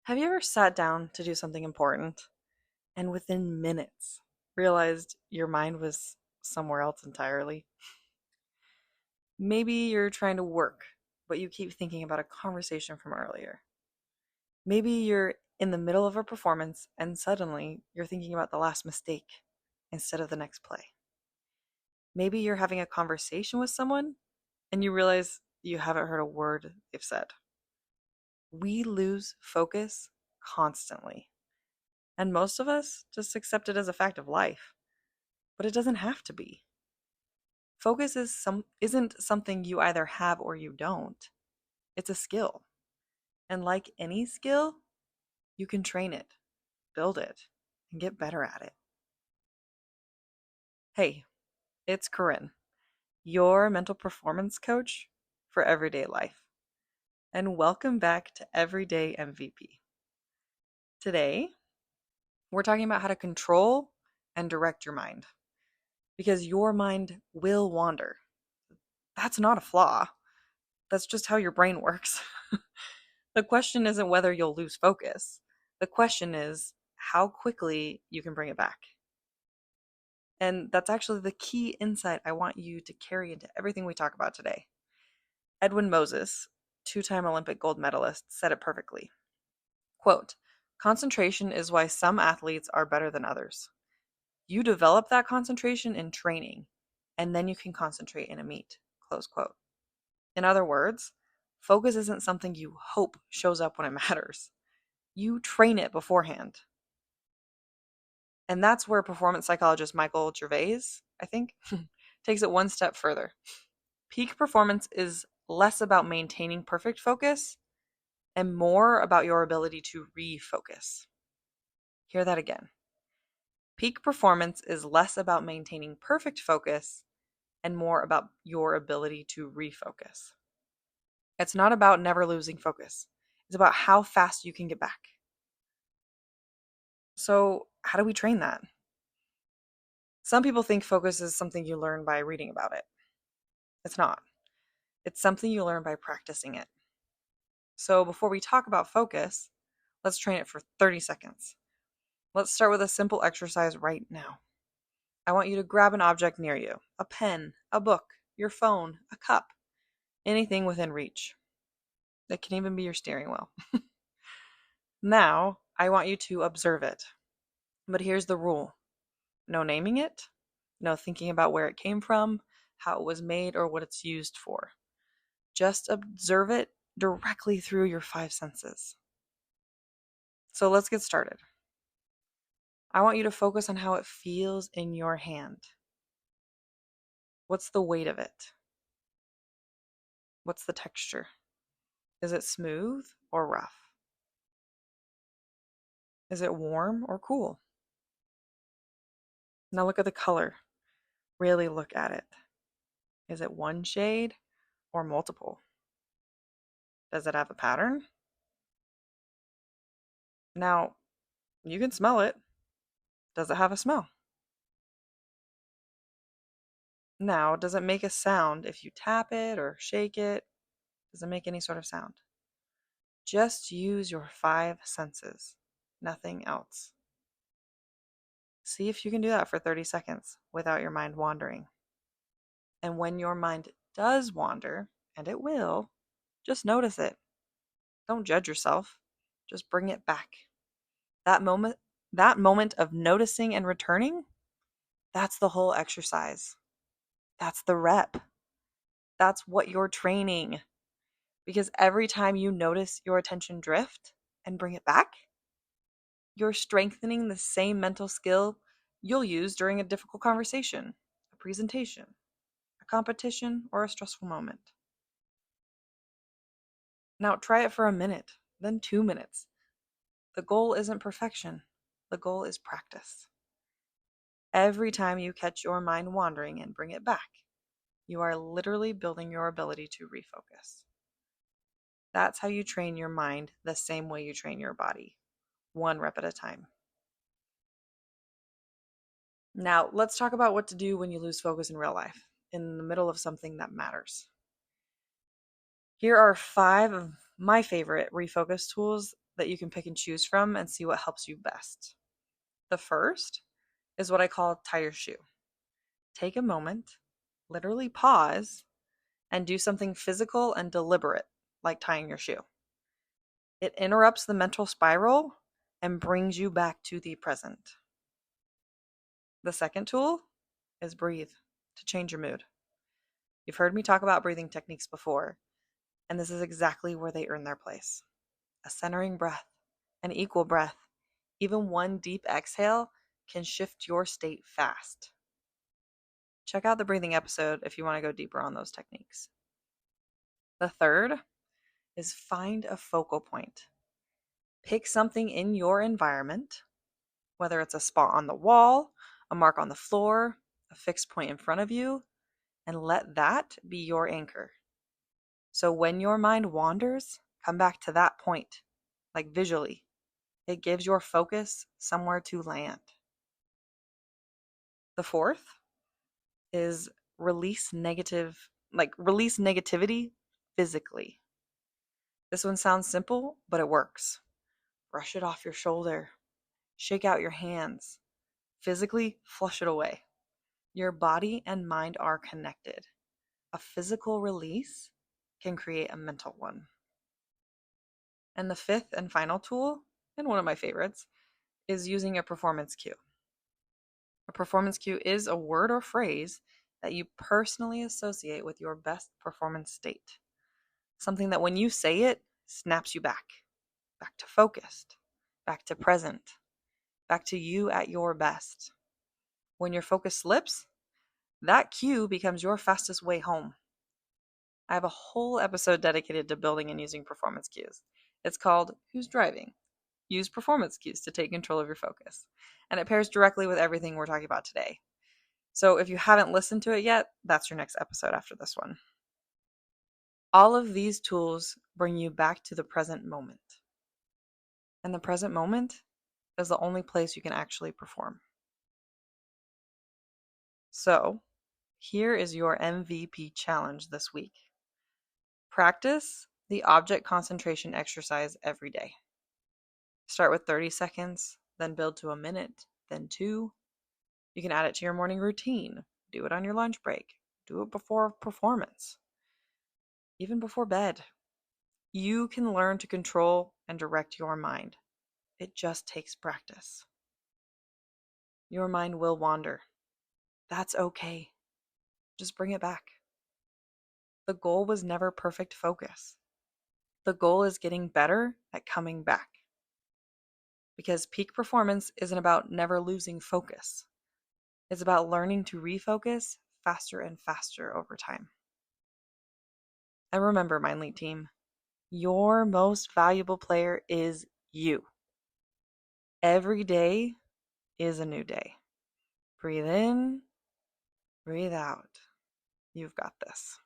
Have you ever sat down to do something important and within minutes realized your mind was somewhere else entirely? Maybe you're trying to work, but you keep thinking about a conversation from earlier. Maybe you're in the middle of a performance and suddenly you're thinking about the last mistake instead of the next play. Maybe you're having a conversation with someone and you realize you haven't heard a word they've said. We lose focus constantly. And most of us just accept it as a fact of life, but it doesn't have to be. Focus isn't something you either have or you don't. It's a skill. And like any skill, you can train it, build it, and get better at it. Hey, it's Coryne, your mental performance coach for everyday life. And welcome back to Everyday MVP. Today, we're talking about how to control and direct your mind because your mind will wander. That's not a flaw. That's just how your brain works. The question isn't whether you'll lose focus. The question is how quickly you can bring it back. And that's actually the key insight I want you to carry into everything we talk about today. Edwin Moses, two-time Olympic gold medalist, said it perfectly. Quote, concentration is why some athletes are better than others. You develop that concentration in training, and then you can concentrate in a meet. Close quote. In other words, focus isn't something you hope shows up when it matters. You train it beforehand. And that's where performance psychologist Michael Gervais, I think, takes it one step further. Peak performance is less about maintaining perfect focus and more about your ability to refocus. Hear that again. Peak performance is less about maintaining perfect focus and more about your ability to refocus. It's not about never losing focus. It's about how fast you can get back. So, how do we train that? Some people think focus is something you learn by reading about it. It's not. It's something you learn by practicing it. So, before we talk about focus, let's train it for 30 seconds. Let's start with a simple exercise right now. I want you to grab an object near you, a pen, a book, your phone, a cup, anything within reach. It can even be your steering wheel. Now, I want you to observe it. But here's the rule. No naming it, no thinking about where it came from, how it was made, or what it's used for. Just observe it directly through your five senses. So let's get started. I want you to focus on how it feels in your hand. What's the weight of it? What's the texture? Is it smooth or rough? Is it warm or cool? Now look at the color. Really look at it. Is it one shade or multiple? Does it have a pattern? Now, you can smell it. Does it have a smell? Now, does it make a sound if you tap it or shake it? Does it make any sort of sound? Just use your five senses, nothing else. See if you can do that for 30 seconds without your mind wandering. And when your mind does wander, and it will, just notice it. Don't judge yourself. Just bring it back. That moment of noticing and returning, that's the whole exercise. That's the rep. That's what you're training. Because every time you notice your attention drift and bring it back, you're strengthening the same mental skill you'll use during a difficult conversation, a presentation, a competition, or a stressful moment. Now try it for a minute, then 2 minutes. The goal isn't perfection. The goal is practice. Every time you catch your mind wandering and bring it back, you are literally building your ability to refocus. That's how you train your mind the same way you train your body, one rep at a time. Now, let's talk about what to do when you lose focus in real life, in the middle of something that matters. Here are 5 of my favorite refocus tools that you can pick and choose from and see what helps you best. The first is what I call tie your shoe. Take a moment, literally pause, and do something physical and deliberate, like tying your shoe. It interrupts the mental spiral and brings you back to the present. The second tool is breathe to change your mood. You've heard me talk about breathing techniques before, and this is exactly where they earn their place. A centering breath, an equal breath, even one deep exhale can shift your state fast. Check out the breathing episode if you want to go deeper on those techniques. The third is find a focal point. Pick something in your environment, whether it's a spot on the wall, a mark on the floor, a fixed point in front of you, and let that be your anchor. So when your mind wanders, come back to that point, like visually. It gives your focus somewhere to land. The fourth is release negativity physically. This one sounds simple, but it works. Brush it off your shoulder, shake out your hands, physically flush it away. Your body and mind are connected. A physical release can create a mental one. And the fifth and final tool, and one of my favorites, is using a performance cue. A performance cue is a word or phrase that you personally associate with your best performance state. Something that when you say it, snaps you back to focused, back to present, back to you at your best. When your focus slips, that cue becomes your fastest way home. I have a whole episode dedicated to building and using performance cues. It's called Who's Driving? Use performance cues to take control of your focus. And it pairs directly with everything we're talking about today. So if you haven't listened to it yet, that's your next episode after this one. All of these tools bring you back to the present moment. And the present moment is the only place you can actually perform. So here is your MVP challenge this week. Practice the object concentration exercise every day. Start with 30 seconds, then build to a minute, then 2. You can add it to your morning routine. Do it on your lunch break. Do it before a performance. Even before bed. You can learn to control and direct your mind. It just takes practice. Your mind will wander. That's okay. Just bring it back. The goal was never perfect focus. The goal is getting better at coming back. Because peak performance isn't about never losing focus. It's about learning to refocus faster and faster over time. And remember, Mindlead team, your most valuable player is you. Every day is a new day. Breathe in, breathe out. You've got this.